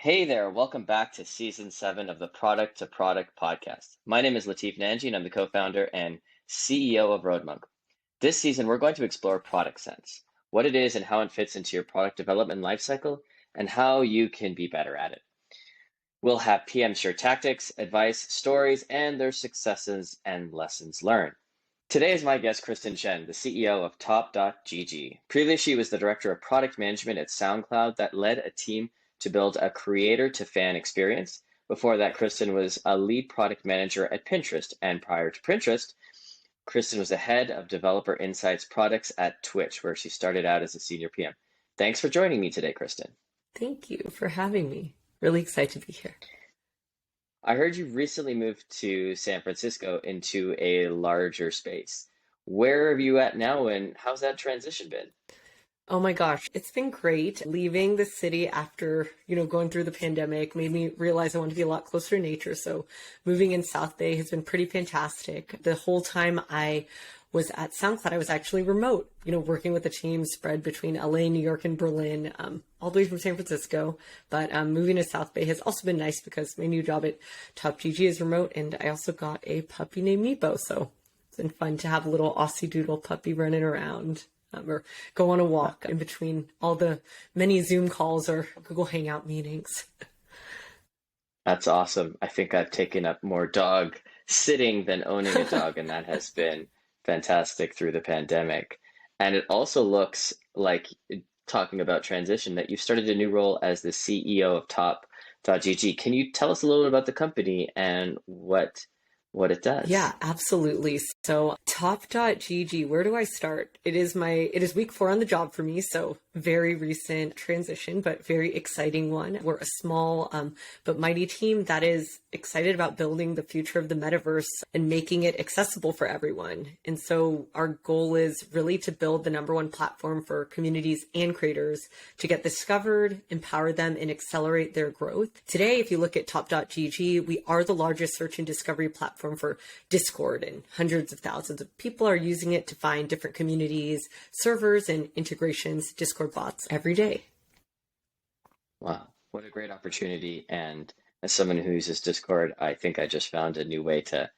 Hey there, welcome back to season 7 of the Product to Product podcast. My name is Latif Nanji, and I'm the co founder and CEO of Roadmunk. This season, we're going to explore product sense, what it is and how it fits into your product development lifecycle, and how you can be better at it. We'll have PM share tactics, advice, stories, and their successes and lessons learned. Today is my guest, Kristin Chen, the CEO of Top.gg. Previously, she was the director of product management at SoundCloud that led a team to build a creator to fan experience. Before that, Kristin was a lead product manager at Pinterest. And prior to Pinterest, Kristin was the head of developer insights products at Twitch, where she started out as a senior PM. Thanks for joining me today, Kristin. Thank you for having me. Really excited to be here. I heard you recently moved to San Francisco into a larger space. Where are you at now, and how's that transition been? Oh my gosh, it's been great. Leaving the city after, going through the pandemic made me realize I want to be a lot closer to nature. So moving in South Bay has been pretty fantastic. The whole time I was at SoundCloud, I was actually remote, working with a team spread between LA, New York, and Berlin, all the way from San Francisco. But moving to South Bay has also been nice because my new job at Top.gg is remote, and I also got a puppy named Meepo. So it's been fun to have a little Aussie Doodle puppy running around. Or go on a walk in between all the many Zoom calls or Google Hangout meetings. That's awesome. I think I've taken up more dog sitting than owning a dog, and that has been fantastic through the pandemic. And it also looks like, talking about transition, that you've started a new role as the CEO of Top.gg. Can you tell us a little bit about the company and what it does? Yeah, absolutely. So Top.gg, where do I start? It is week 4 on the job for me. So very recent transition, but very exciting one. We're a small, but mighty team that is excited about building the future of the metaverse and making it accessible for everyone. And so our goal is really to build the #1 platform for communities and creators to get discovered, empower them, and accelerate their growth. Today, if you look at Top.gg, we are the largest search and discovery platform for Discord, and hundreds of thousands of people are using it to find different communities, servers, and integrations, Discord bots every day. Wow, what a great opportunity. And as someone who uses Discord, I think I just found a new way to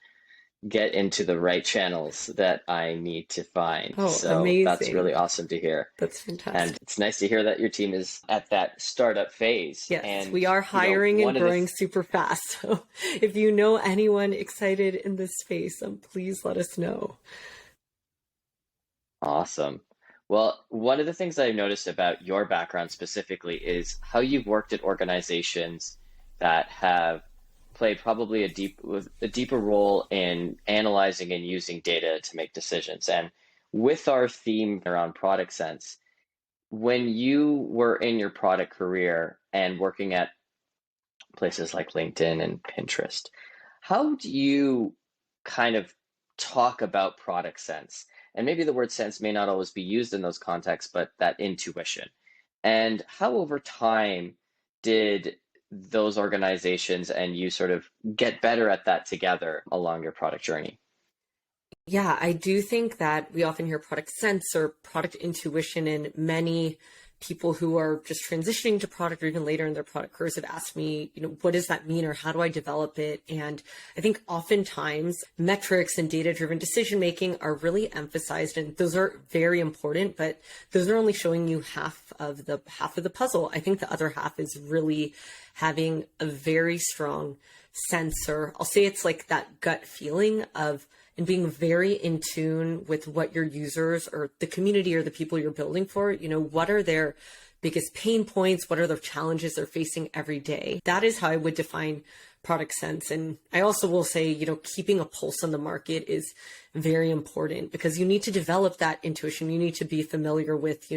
get into the right channels that I need to find. Oh, so amazing. That's really awesome to hear. That's fantastic. And it's nice to hear that your team is at that startup phase. Yes, and we are hiring and growing super fast. So if you know anyone excited in this space, please let us know. Awesome. Well, one of the things I've noticed about your background specifically is how you've worked at organizations that have played probably a deeper role in analyzing and using data to make decisions. And with our theme around product sense, when you were in your product career and working at places like LinkedIn and Pinterest, how do you kind of talk about product sense? And maybe the word sense may not always be used in those contexts, but that intuition. And how over time did those organizations and you sort of get better at that together along your product journey? Yeah, I do think that we often hear product sense or product intuition, and many people who are just transitioning to product or even later in their product careers have asked me, what does that mean or how do I develop it? And I think oftentimes metrics and data-driven decision-making are really emphasized, and those are very important, but those are only showing you half of the puzzle. I think the other half is really having a very strong sense, or I'll say it's like that gut feeling of, and being very in tune with what your users or the community or the people you're building for, what are their biggest pain points? What are the challenges they're facing every day? That is how I would define product sense. And I also will say, keeping a pulse on the market is very important because you need to develop that intuition. You need to be familiar with,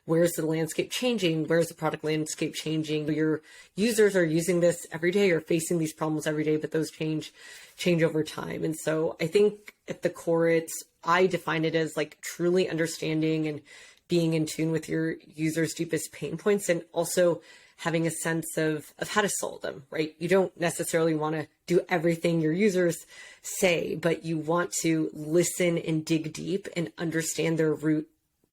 where's the landscape changing? Where's the product landscape changing? Your users are using this every day or facing these problems every day, but those change over time. And so I think at the core, I define it as like truly understanding and being in tune with your users' deepest pain points, and also having a sense of how to solve them, right? You don't necessarily want to do everything your users say, but you want to listen and dig deep and understand their root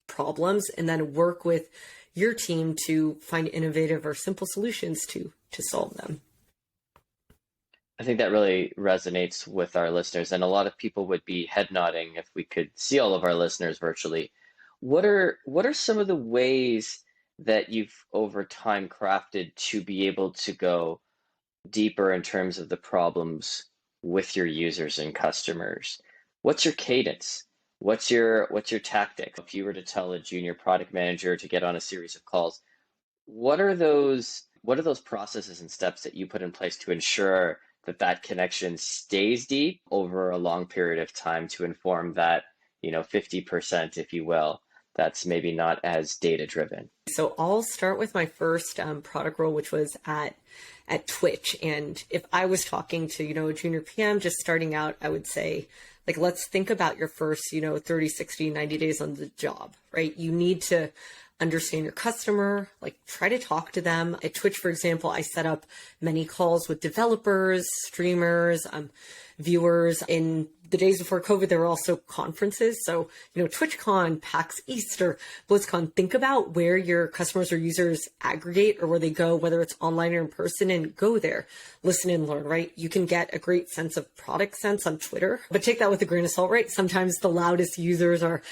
problems, and then work with your team to find innovative or simple solutions to solve them. I think that really resonates with our listeners, and a lot of people would be head nodding if we could see all of our listeners virtually. What are some of the ways that you've over time crafted to be able to go deeper in terms of the problems with your users and customers? What's your cadence? What's your tactic? If you were to tell a junior product manager to get on a series of calls, what are those processes and steps that you put in place to ensure that that connection stays deep over a long period of time to inform that, 50%, if you will, that's maybe not as data driven? So I'll start with my first product role, which was at Twitch. And if I was talking to, a junior PM just starting out, I would say, like, let's think about your first, 30, 60, 90 days on the job, right? You need to understand your customer, like try to talk to them. At Twitch, for example, I set up many calls with developers, streamers, viewers. In the days before COVID, there were also conferences. So, TwitchCon, PAX East, or BlizzCon, think about where your customers or users aggregate or where they go, whether it's online or in person, and go there, listen and learn, right? You can get a great sense of product sense on Twitter, but take that with a grain of salt, right? Sometimes the loudest users are,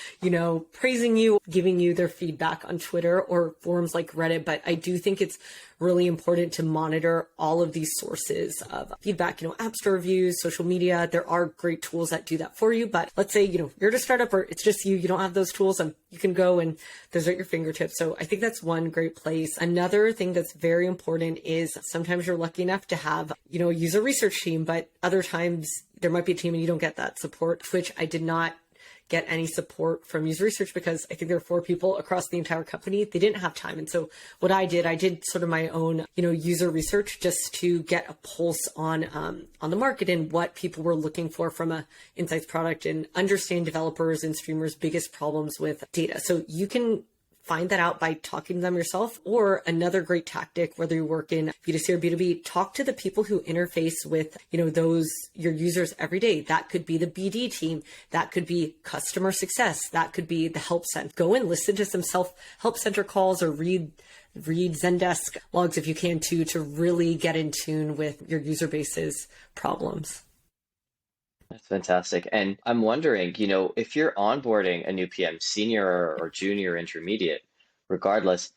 praising you, giving you their feedback on Twitter or forums like Reddit. But I do think it's really important to monitor all of these sources of feedback, App Store reviews, social media. There are great tools that do that for you. But let's say, you're at a startup or it's just you don't have those tools, and you can go and those are at your fingertips. So I think that's one great place. Another thing that's very important is sometimes you're lucky enough to have, a user research team, but other times there might be a team and you don't get that support, which I did not get any support from user research because I think there are 4 people across the entire company. They didn't have time. And so what I did sort of my own, user research just to get a pulse on the market and what people were looking for from a insights product and understand developers and streamers' biggest problems with data. So you can find that out by talking to them yourself. Or another great tactic, whether you work in B2C or B2B, talk to the people who interface with, your users every day. That could be the BD team. That could be customer success. That could be the help center. Go and listen to some help center calls or read Zendesk logs if you can to really get in tune with your user base's problems. That's fantastic. And I'm wondering, if you're onboarding a new PM, senior or junior, intermediate, regardless,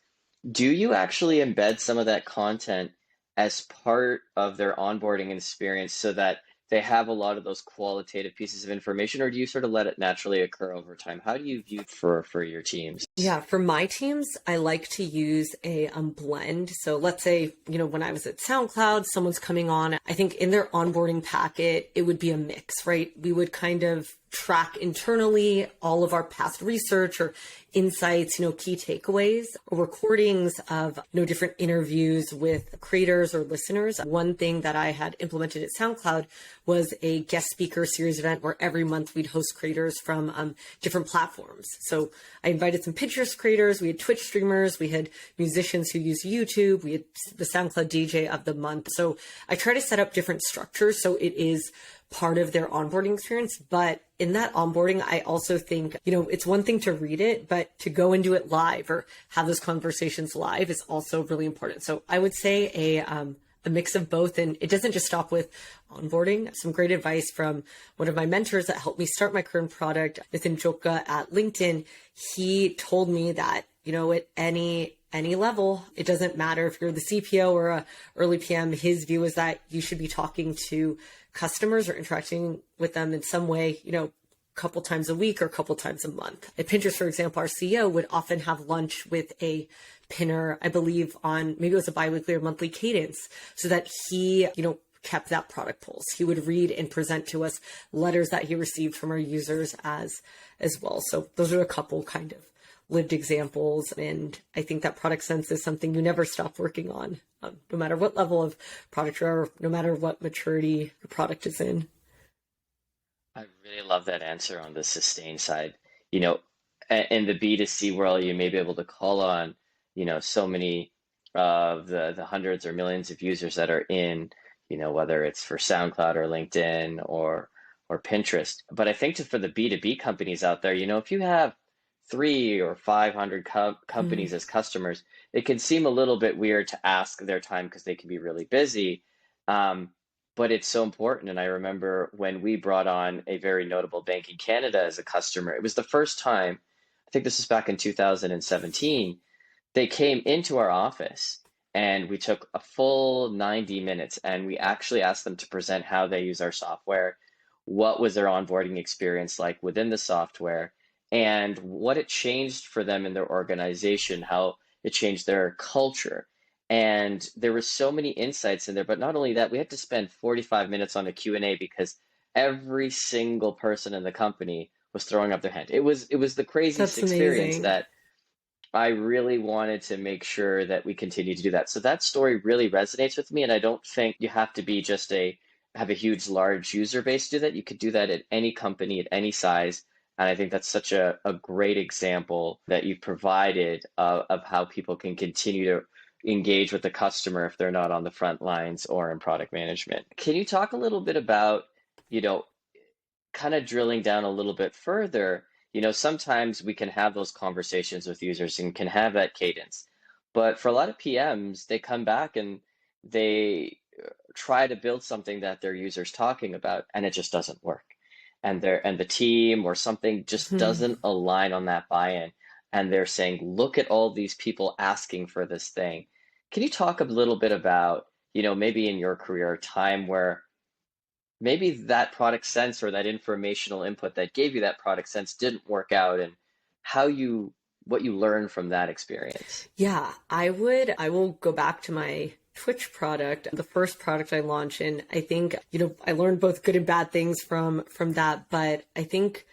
do you actually embed some of that content as part of their onboarding experience so that they have a lot of those qualitative pieces of information, or do you sort of let it naturally occur over time? How do you view it for your teams? Yeah, for my teams, I like to use a blend. So let's say, when I was at SoundCloud, someone's coming on, I think in their onboarding packet, it would be a mix, right? We would kind of track internally all of our past research or insights, key takeaways or recordings of, different interviews with creators or listeners. One thing that I had implemented at SoundCloud was a guest speaker series event where every month we'd host creators from different platforms. So I invited some Pinterest creators, we had Twitch streamers, we had musicians who use YouTube, we had the SoundCloud DJ of the month. So I try to set up different structures so it is part of their onboarding experience. But in that onboarding, I also think, it's one thing to read it, but to go and do it live or have those conversations live is also really important. So I would say a mix of both. And it doesn't just stop with onboarding. Some great advice from one of my mentors that helped me start my current product, Nathan Joka at LinkedIn. He told me that, at any level, it doesn't matter if you're the CPO or a early PM, his view is that you should be talking to customers or interacting with them in some way, a couple times a week or a couple times a month. At Pinterest, for example, our CEO would often have lunch with a pinner, I believe on maybe it was a biweekly or monthly cadence, so that he, kept that product pulse. He would read and present to us letters that he received from our users as well. So those are a couple kind of lived examples. And I think that product sense is something you never stop working on, no matter what level of product or no matter what maturity your product is in. I really love that answer on the sustain side. In the B2C world, you may be able to call on, so many of the hundreds or millions of users that are in, whether it's for SoundCloud or LinkedIn or Pinterest. But I think for the B2B companies out there, if you have 300 or 500 companies Mm. as customers, it can seem a little bit weird to ask their time because they can be really busy. Um, but it's so important. And I remember when we brought on a very notable bank in Canada as a customer, it was the first time, I think this was back in 2017, they came into our office and we took a full 90 minutes and we actually asked them to present how they use our software, what was their onboarding experience like within the software, and what it changed for them in their organization, how it changed their culture. And there were so many insights in there, but not only that, we had to spend 45 minutes on a Q&A because every single person in the company was throwing up their hand. It was the craziest That's experience amazing. that I really wanted to make sure that we continue to do that. So that story really resonates with me, and I don't think you have to be just a have a huge, large user base to do that. You could do that at any company, at any size. And I think that's such a great example that you provided of how people can continue to engage with the customer if they're not on the front lines or in product management. Can you talk a little bit about, you know, kind of drilling down a little bit further, sometimes we can have those conversations with users and can have that cadence. But for a lot of PMs, they come back and they try to build something that their users talking about, and it just doesn't work. And the team or something just Mhm. doesn't align on that buy-in. And they're saying, look at all these people asking for this thing. Can you talk a little bit about, maybe in your career, a time where maybe that product sense or that informational input that gave you that product sense didn't work out, and how you what you learned from that experience? Yeah, I will go back to my Twitch product, the first product I launched, and I think, I learned both good and bad things from that, but I think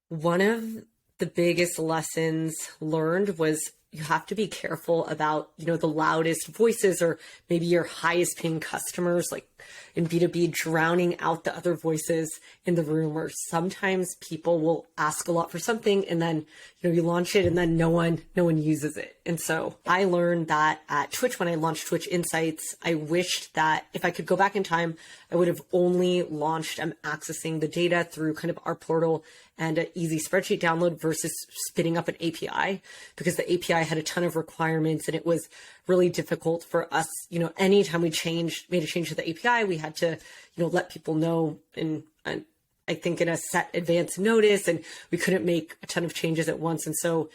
one of the biggest lessons learned was you have to be careful about, the loudest voices or maybe your highest paying customers, like in B2B, drowning out the other voices in the room. Or sometimes people will ask a lot for something and then, you launch it and then no one uses it. And so I learned that at Twitch, when I launched Twitch Insights, I wished that if I could go back in time, I would have only launched accessing the data through kind of our portal and an easy spreadsheet download versus spinning up an API, because the API had a ton of requirements and it was really difficult for us. Anytime we made a change to the API, we had to, let people know and I think in a set advance notice, and we couldn't make a ton of changes at once. And so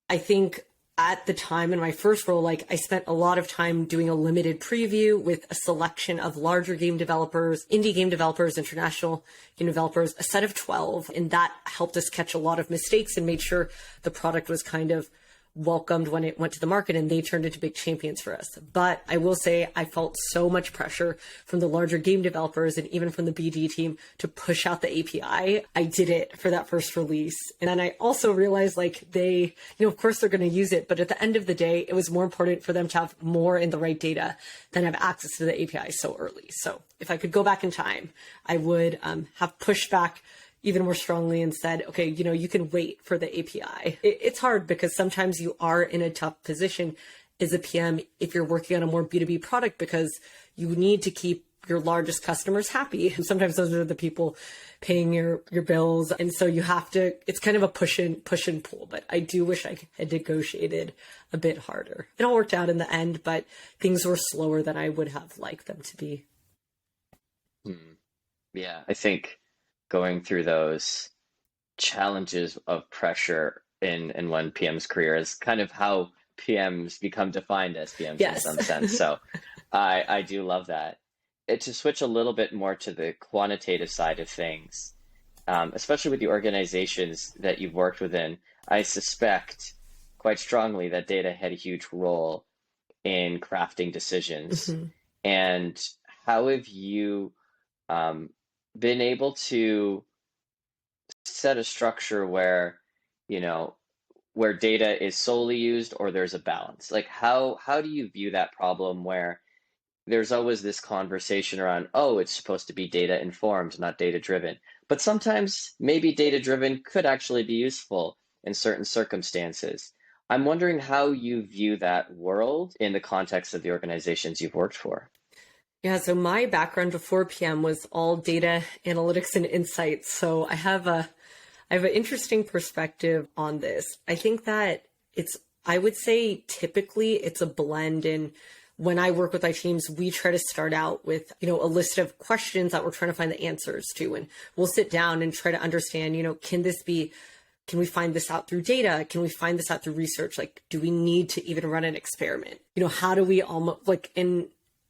I think at the time in my first role, like I spent a lot of time doing a limited preview with a selection of larger game developers, indie game developers, international game developers, a set of 12. And that helped us catch a lot of mistakes and made sure the product was kind of welcomed when it went to the market, and they turned into big champions for us. But I will say I felt so much pressure from the larger game developers and even from the BD team to push out the API. I did it for that first release. And then I also realized like they, of course they're going to use it, but at the end of the day, it was more important for them to have more in the right data than have access to the API so early. So if I could go back in time, I would have pushed back even more strongly and said, okay, you can wait for the API. It's hard because sometimes you are in a tough position as a PM if you're working on a more B2B product, because you need to keep your largest customers happy. And sometimes those are the people paying your bills. And so you have to, it's kind of a push and pull, but I do wish I had negotiated a bit harder. It all worked out in the end, but things were slower than I would have liked them to be. Hmm. Yeah, I think going through those challenges of pressure in one PM's career is kind of how PMs become defined as PMs in Yes. some sense. So I do love that. To switch a little bit more to the quantitative side of things, especially with the organizations that you've worked within, I suspect quite strongly that data had a huge role in crafting decisions. Mhm. And how have you um, been able to set a structure where, you know, where data is solely used or there's a balance? Like how do you view that problem where there's always this conversation around, oh, it's supposed to be data informed, not data driven. But sometimes maybe data driven could actually be useful in certain circumstances. I'm wondering how you view that world in the context of the organizations you've worked for. Yeah, so my background before PM was all data analytics and insights. So I have a I have an interesting perspective on this. I think that I would say typically it's a blend. And when I work with my teams, we try to start out with, a list of questions that we're trying to find the answers to. And we'll sit down and try to understand, can we find this out through data? Can we find this out through research? Like, do we need to even run an experiment? How do we almost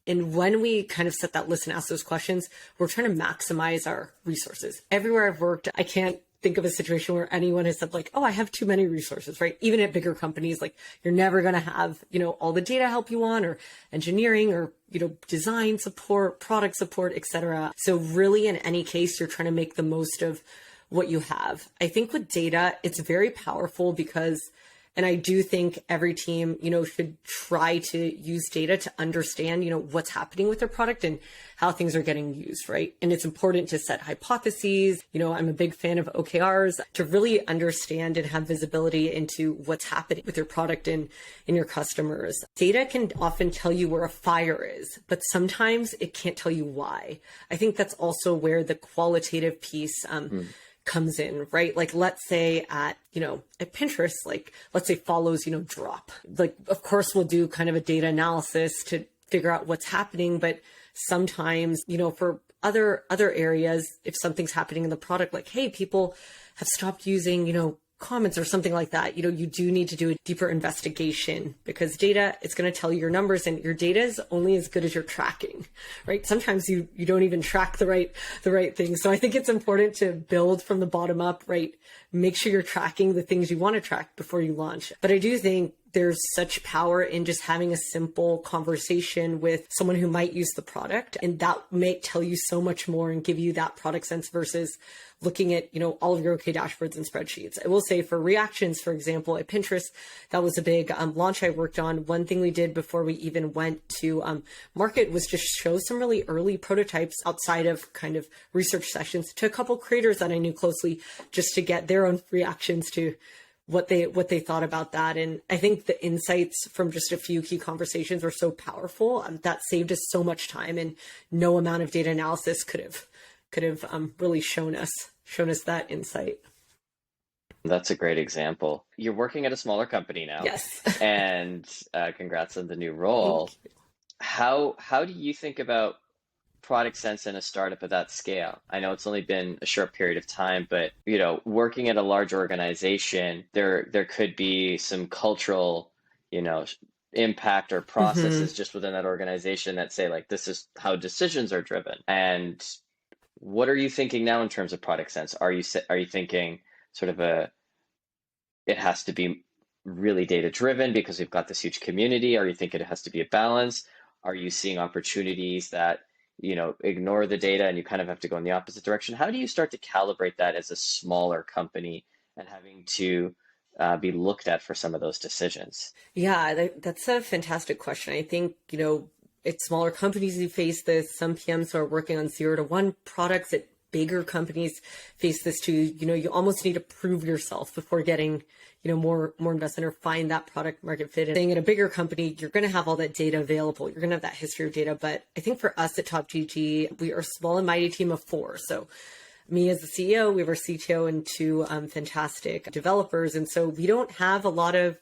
and when we kind of set that list and ask those questions, we're trying to maximize our resources. Everywhere I've worked, I can't think of a situation where anyone has said like, oh, I have too many resources, right? Even at bigger companies, like you're never going to have, all the data help you want, or engineering, or, design support, product support, etc. So really in any case, you're trying to make the most of what you have. I think with data, it's very powerful because, and I do think every team, should try to use data to understand, what's happening with their product and how things are getting used, right? And it's important to set hypotheses. I'm a big fan of OKRs to really understand and have visibility into what's happening with your product and in your customers. Data can often tell you where a fire is, but sometimes it can't tell you why. I think that's also where the qualitative piece comes in, right? Like, let's say at Pinterest, like, let's say follows, drop. Like, of course, we'll do kind of a data analysis to figure out what's happening. But sometimes, for other areas, if something's happening in the product, like, hey, people have stopped using, comments or something like that, you do need to do a deeper investigation, because data, it's going to tell you your numbers, and your data is only as good as your tracking, right? Sometimes you don't even track the right things. So I think it's important to build from the bottom up, right? Make sure you're tracking the things you want to track before you launch. But I do think there's such power in just having a simple conversation with someone who might use the product, and that may tell you so much more and give you that product sense versus looking at, all of your OK dashboards and spreadsheets. I will say for reactions, for example, at Pinterest, that was a big launch I worked on. One thing we did before we even went to market was just show some really early prototypes outside of kind of research sessions to a couple creators that I knew closely, just to get their own reactions to what they thought about that. And I think the insights from just a few key conversations were so powerful that saved us so much time, and no amount of data analysis could have really shown us that insight. That's a great example. You're working at a smaller company now. Yes. And congrats on the new role. How do you think about product sense in a startup of that scale? I know it's only been a short period of time, but working at a large organization, there could be some cultural, impact or processes just within that organization that say, like, this is how decisions are driven. And what are you thinking now in terms of product sense? Are you thinking sort of it has to be really data driven because we've got this huge community? Are you thinking it has to be a balance? Are you seeing opportunities that ignore the data and you kind of have to go in the opposite direction? How do you start to calibrate that as a smaller company and having to be looked at for some of those decisions? Yeah, that's a fantastic question. I think, it's smaller companies who face this. Some PMs are working on 0 to 1 products. At bigger companies face this too. You almost need to prove yourself before getting, more investment or find that product market fit. And saying at a bigger company, you're going to have all that data available. You're going to have that history of data. But I think for us at TopGG, we are a small and mighty team of 4. So me as the CEO, we have our CTO and 2 fantastic developers. And so we don't have a lot of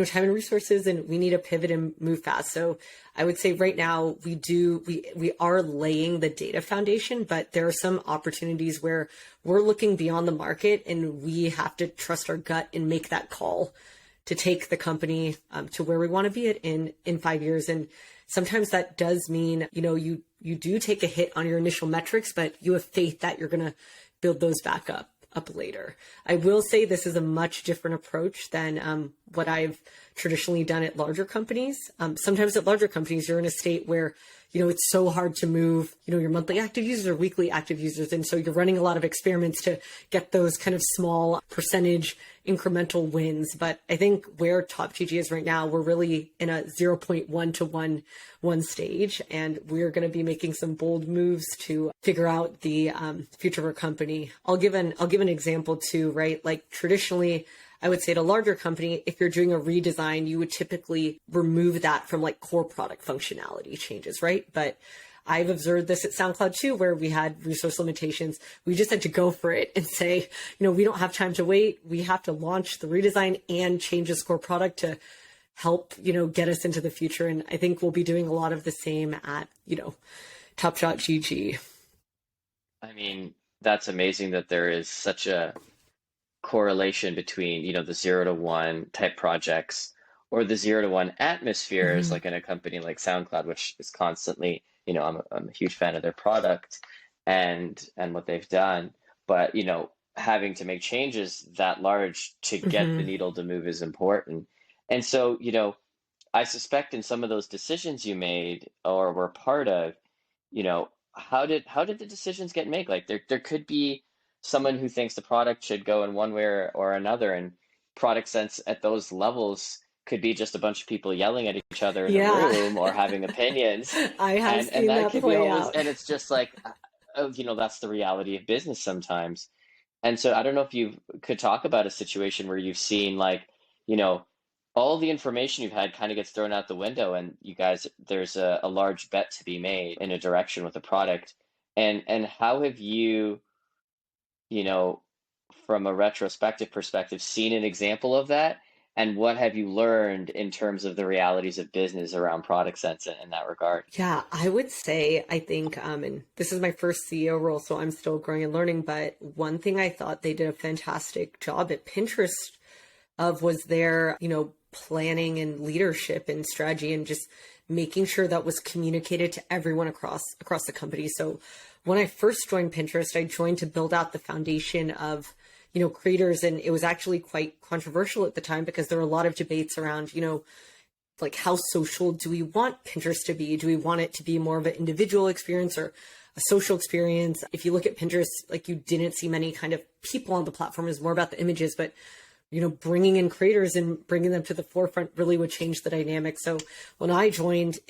time and resources, and we need to pivot and move fast. So I would say right now we are laying the data foundation, but there are some opportunities where we're looking beyond the market, and we have to trust our gut and make that call to take the company to where we want to be at in 5 years. And sometimes that does mean, you do take a hit on your initial metrics, but you have faith that you're going to build those back up later. I will say this is a much different approach than what I've traditionally done at larger companies. Sometimes at larger companies, you're in a state where, it's so hard to move, your monthly active users or weekly active users. And so you're running a lot of experiments to get those kind of small percentage incremental wins. But I think where TopGG is right now, we're really in a 0.1 to 1 stage, and we're going to be making some bold moves to figure out the future of our company. I'll give an example too, right? Like traditionally, I would say at a larger company, if you're doing a redesign, you would typically remove that from like core product functionality changes, right? But I've observed this at SoundCloud too, where we had resource limitations. We just had to go for it and say, we don't have time to wait. We have to launch the redesign and change this core product to help, get us into the future. And I think we'll be doing a lot of the same at, Top Shot GG. I mean, that's amazing that there is such a correlation between, the 0 to 1 type projects or the 0 to 1 atmospheres, like in a company like SoundCloud, which is constantly, I'm a huge fan of their product and what they've done, but having to make changes that large to get the needle to move is important. And so, I suspect in some of those decisions you made or were part of, how did the decisions get made? Like there could be someone who thinks the product should go in one way or another, and product sense at those levels could be just a bunch of people yelling at each other in a room or having opinions. I have and seen that that could be play always, out. and it's just like, that's the reality of business sometimes. And so I don't know if you could talk about a situation where you've seen like, all the information you've had kind of gets thrown out the window, and you guys, there's a large bet to be made in a direction with a product. And how have you, from a retrospective perspective, seen an example of that? And what have you learned in terms of the realities of business around product sense in that regard? Yeah, I would say, I think, and this is my first CEO role, so I'm still growing and learning, but one thing I thought they did a fantastic job at Pinterest of was their, planning and leadership and strategy and just making sure that was communicated to everyone across the company. So when I first joined Pinterest, I joined to build out the foundation of, creators. And it was actually quite controversial at the time because there were a lot of debates around, like how social do we want Pinterest to be? Do we want it to be more of an individual experience or a social experience? If you look at Pinterest, like you didn't see many kind of people on the platform. It was more about the images, but bringing in creators and bringing them to the forefront really would change the dynamic. So when I joined,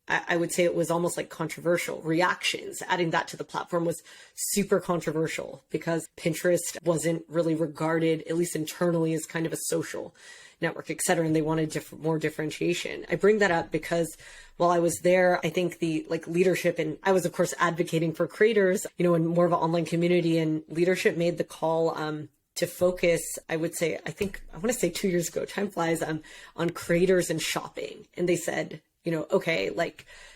I would say it was almost like controversial reactions. Adding that to the platform was super controversial because Pinterest wasn't really regarded, at least internally, as kind of a social network, et cetera. And they wanted more differentiation. I bring that up because while I was there, I think the leadership, and I was of course advocating for creators, in more of an online community, and leadership made the call, to focus, I want to say 2 years ago, time flies, on creators and shopping. And they said, okay,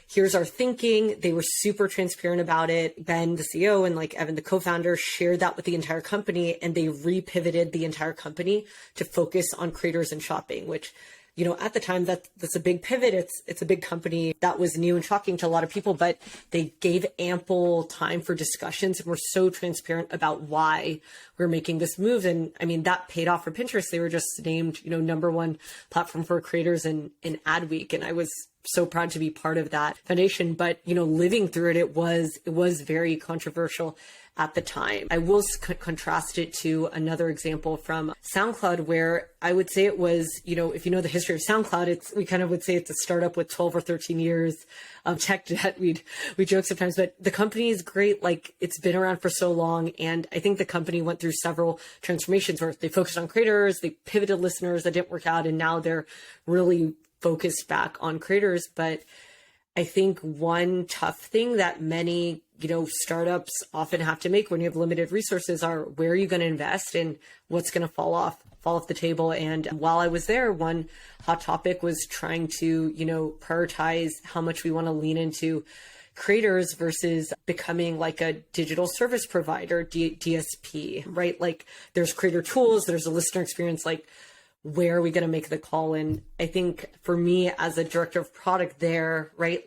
here's our thinking. They were super transparent about it. Ben, the CEO, and Evan, the co-founder, shared that with the entire company, and they repivoted the entire company to focus on creators and shopping, which, at the time that's a big pivot. It's a big company. That was new and shocking to a lot of people, but they gave ample time for discussions and were so transparent about why we're making this move. And I mean, that paid off for Pinterest. They were just named, #1 platform for creators in Adweek. And I was so proud to be part of that foundation. But, living through it, it was very controversial at the time. I will contrast it to another example from SoundCloud, where I would say it was, if you know the history of SoundCloud, we kind of would say it's a startup with 12 or 13 years of tech debt. We joke sometimes, but the company is great. It's been around for so long. And I think the company went through several transformations where they focused on creators, they pivoted listeners that didn't work out, and now they're really focused back on creators. But I think one tough thing that many, startups often have to make when you have limited resources are, where are you going to invest and what's going to fall off the table. And while I was there, one hot topic was trying to, prioritize how much we want to lean into creators versus becoming like a digital service provider, DSP, right? There's creator tools, there's a listener experience, where are we going to make the call? And I think for me as a director of product there, right,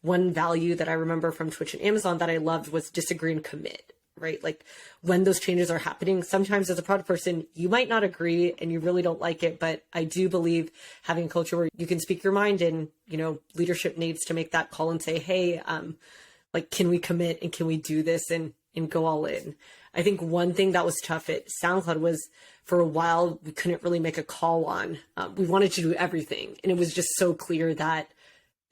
one value that I remember from Twitch and Amazon that I loved was disagree and commit, right? When those changes are happening, sometimes as a product person, you might not agree and you really don't like it, but I do believe having a culture where you can speak your mind, and, leadership needs to make that call and say, hey, can we commit and can we do this and go all in? I think one thing that was tough at SoundCloud was, for a while, we couldn't really make a call on. We wanted to do everything. And it was just so clear that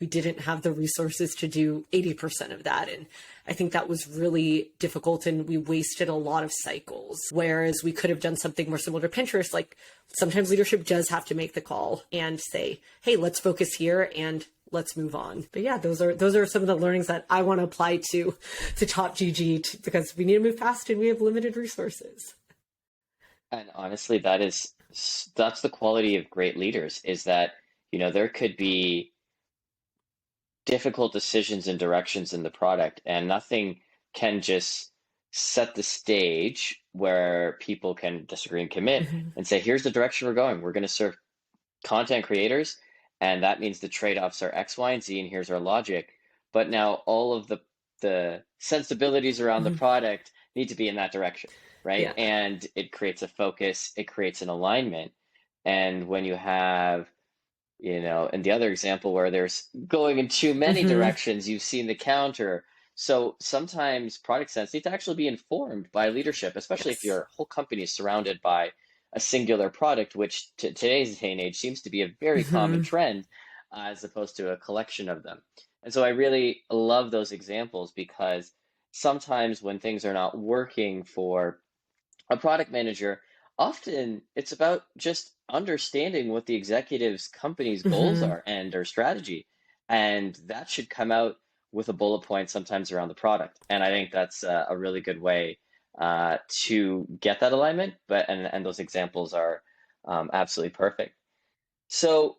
we didn't have the resources to do 80% of that. And I think that was really difficult, and we wasted a lot of cycles. Whereas we could have done something more similar to Pinterest. Like sometimes leadership does have to make the call and say, hey, let's focus here and let's move on. But yeah, those are some of the learnings that I want to apply to Top GG, because we need to move fast and we have limited resources. And honestly, that's the quality of great leaders, is that, there could be difficult decisions and directions in the product, and nothing can just set the stage where people can disagree and commit and say, here's the direction we're going. We're going to serve content creators, and that means the trade-offs are X, Y, and Z, and here's our logic. But now all of the sensibilities around the product need to be in that direction, right? Yeah. And it creates a focus, it creates an alignment. And when you have, in the other example where there's going in too many directions, you've seen the counter. So sometimes product sense needs to actually be informed by leadership, especially if your whole company is surrounded by a singular product, which today's day and age seems to be a very common trend, as opposed to a collection of them. And so I really love those examples, because sometimes when things are not working for a product manager, often it's about just understanding what the executive's company's goals are and their strategy. And that should come out with a bullet point sometimes around the product. And I think that's a really good way to get that alignment. And those examples are absolutely perfect. So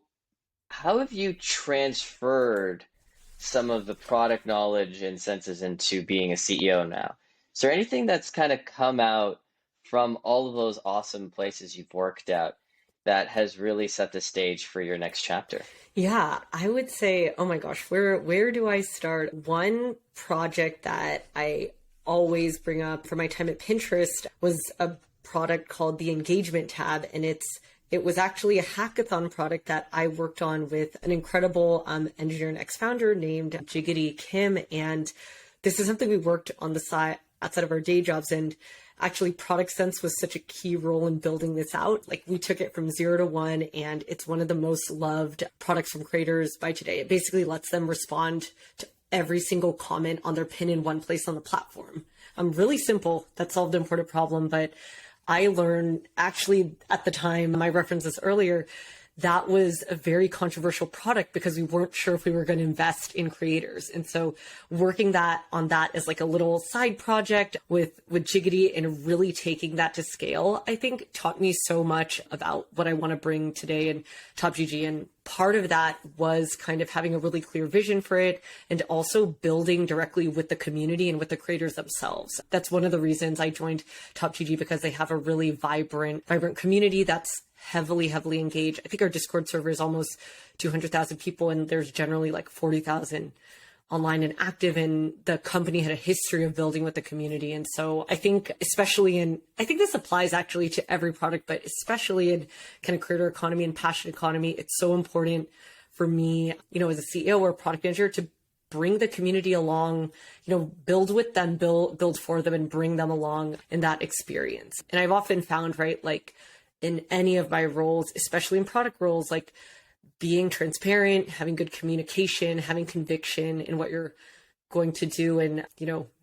how have you transferred some of the product knowledge and senses into being a CEO now? Is there anything that's kind of come out from all of those awesome places you've worked at that has really set the stage for your next chapter? Yeah, I would say, oh my gosh, where do I start? One project that I always bring up from my time at Pinterest was a product called the Engagement tab, and it was actually a hackathon product that I worked on with an incredible engineer and ex-founder named Jiggity Kim. And this is something we worked on the side outside of our day jobs. And actually, product sense was such a key role in building this out. Like, we took it from 0 to 1, and it's one of the most loved products from creators by today. It basically lets them respond to every single comment on their pin in one place on the platform. Really simple. That solved an important problem, but I learned, actually at the time, I referenced this earlier, that was a very controversial product because we weren't sure if we were going to invest in creators. And so working on that as like a little side project with Jiggity and really taking that to scale, I think taught me so much about what I want to bring today in Top GG. And part of that was kind of having a really clear vision for it, and also building directly with the community and with the creators themselves. That's one of the reasons I joined Top GG, because they have a really vibrant community that's heavily engaged. I think our Discord server is almost 200,000 people, and there's generally like 40,000 online and active, and the company had a history of building with the community. And so I think, I think this applies actually to every product, but especially in kind of creator economy and passion economy, it's so important for me, as a CEO or a product manager, to bring the community along, build with them, build for them, and bring them along in that experience. And I've often found, right, like in any of my roles, especially in product roles, like being transparent, having good communication, having conviction in what you're going to do, and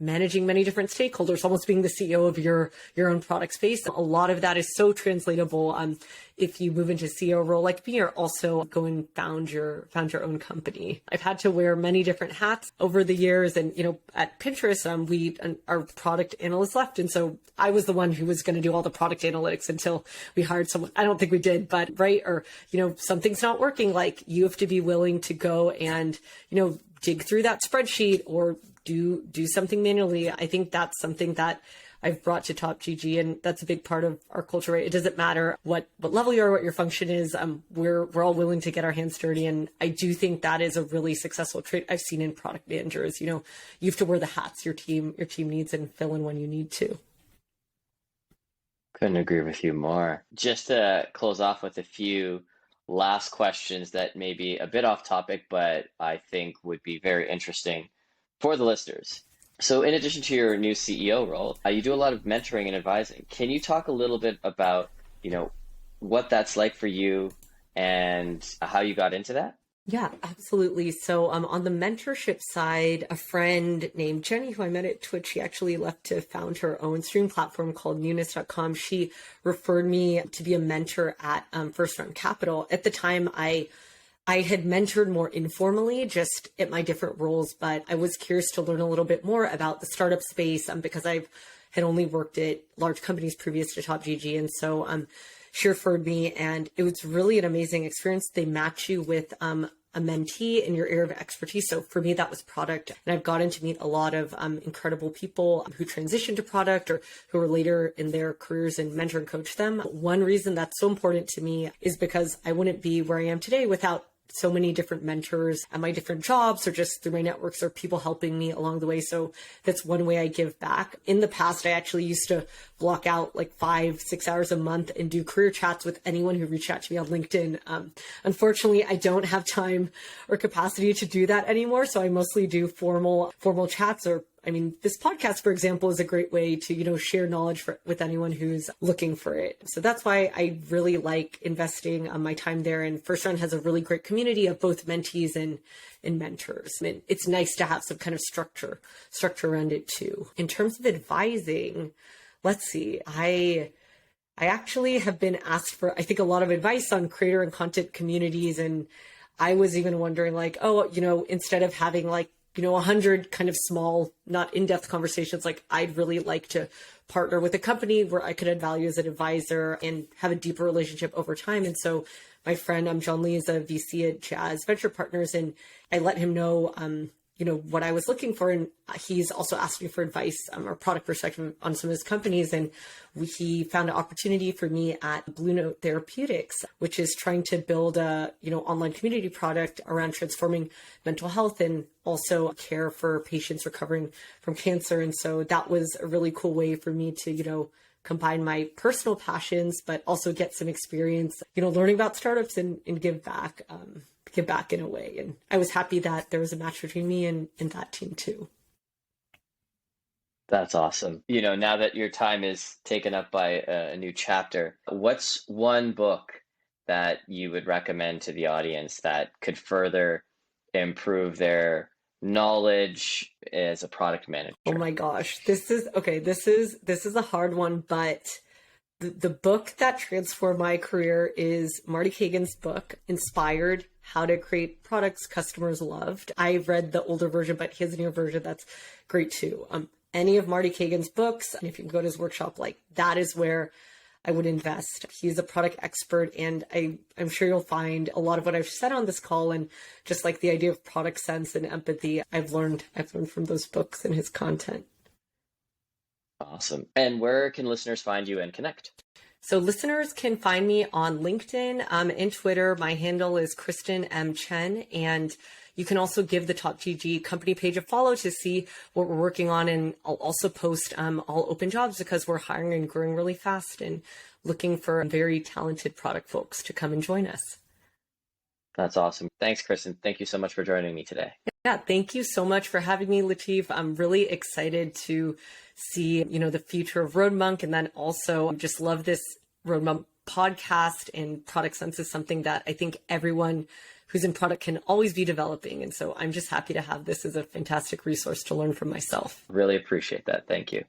managing many different stakeholders, almost being the CEO of your own product space. A lot of that is so translatable if you move into CEO role like me, or also go and found your own company. I've had to wear many different hats over the years, and at Pinterest, our product analyst left, and so I was the one who was going to do all the product analytics until we hired someone. I don't think we did, but right, or something's not working. Like, you have to be willing to go and dig through that spreadsheet or do something manually. I think that's something that I've brought to Top GG, and that's a big part of our culture, right? It doesn't matter what level you are, what your function is. We're all willing to get our hands dirty. And I do think that is a really successful trait I've seen in product managers. You have to wear the hats your team needs and fill in when you need to. Couldn't agree with you more. Just to close off with a few last questions that may be a bit off topic, but I think would be very interesting for the listeners. So in addition to your new CEO role, you do a lot of mentoring and advising. Can you talk a little bit about, what that's like for you and how you got into that? Yeah, absolutely. So on the mentorship side, a friend named Jenny, who I met at Twitch, she actually left to found her own stream platform called newness.com. She referred me to be a mentor at First Round Capital. At the time, I had mentored more informally, just at my different roles, but I was curious to learn a little bit more about the startup space because I had only worked at large companies previous to TopGG. And so she referred me, and it was really an amazing experience. They match you with a mentee in your area of expertise. So for me, that was product. And I've gotten to meet a lot of incredible people who transitioned to product or who are later in their careers and mentor and coach them. One reason that's so important to me is because I wouldn't be where I am today without so many different mentors at my different jobs or just through my networks or people helping me along the way. So that's one way I give back. In the past, I actually used to block out like 5-6 hours a month and do career chats with anyone who reached out to me on LinkedIn. Unfortunately, I don't have time or capacity to do that anymore. So I mostly do formal chats or this podcast, for example, is a great way to, share knowledge with anyone who's looking for it. So that's why I really like investing my time there. And First Round has a really great community of both mentees and mentors. And it's nice to have some kind of structure around it too. In terms of advising, let's see, I actually have been asked for, I think, a lot of advice on creator and content communities. And I was even wondering instead of having 100 kind of small, not in-depth conversations, I'd really like to partner with a company where I could add value as an advisor and have a deeper relationship over time. And so my friend, John Lee, is a VC at Jazz Venture Partners, and I let him know, what I was looking for. And he's also asked me for advice or product perspective on some of his companies. And he found an opportunity for me at Blue Note Therapeutics, which is trying to build a, online community product around transforming mental health and also care for patients recovering from cancer. And so that was a really cool way for me to, combine my personal passions, but also get some experience, learning about startups and give back in a way. And I was happy that there was a match between me and that team too. That's awesome. Now that your time is taken up by a new chapter, what's one book that you would recommend to the audience that could further improve their knowledge as a product manager? Oh my gosh, this is a hard one, but the book that transformed my career is Marty Kagan's book, Inspired: How to Create Products Customers Loved. I've read the older version, but he has a newer version that's great too. Any of Marty Kagan's books, and if you can go to his workshop, that is where I would invest. He's a product expert, and I'm sure you'll find a lot of what I've said on this call and just the idea of product sense and empathy, I've learned from those books and his content. Awesome. And where can listeners find you and connect? So listeners can find me on LinkedIn and Twitter. My handle is Kristin M. Chen, and you can also give the TopGG company page a follow to see what we're working on. And I'll also post all open jobs because we're hiring and growing really fast and looking for very talented product folks to come and join us. That's awesome. Thanks, Kristin. Thank you so much for joining me today. Yeah, thank you so much for having me, Latif. I'm really excited to see, the future of Roadmunk, and then also just love this Roadmunk podcast, and product sense is something that I think everyone who's in product can always be developing. And so I'm just happy to have this as a fantastic resource to learn from myself. Really appreciate that. Thank you.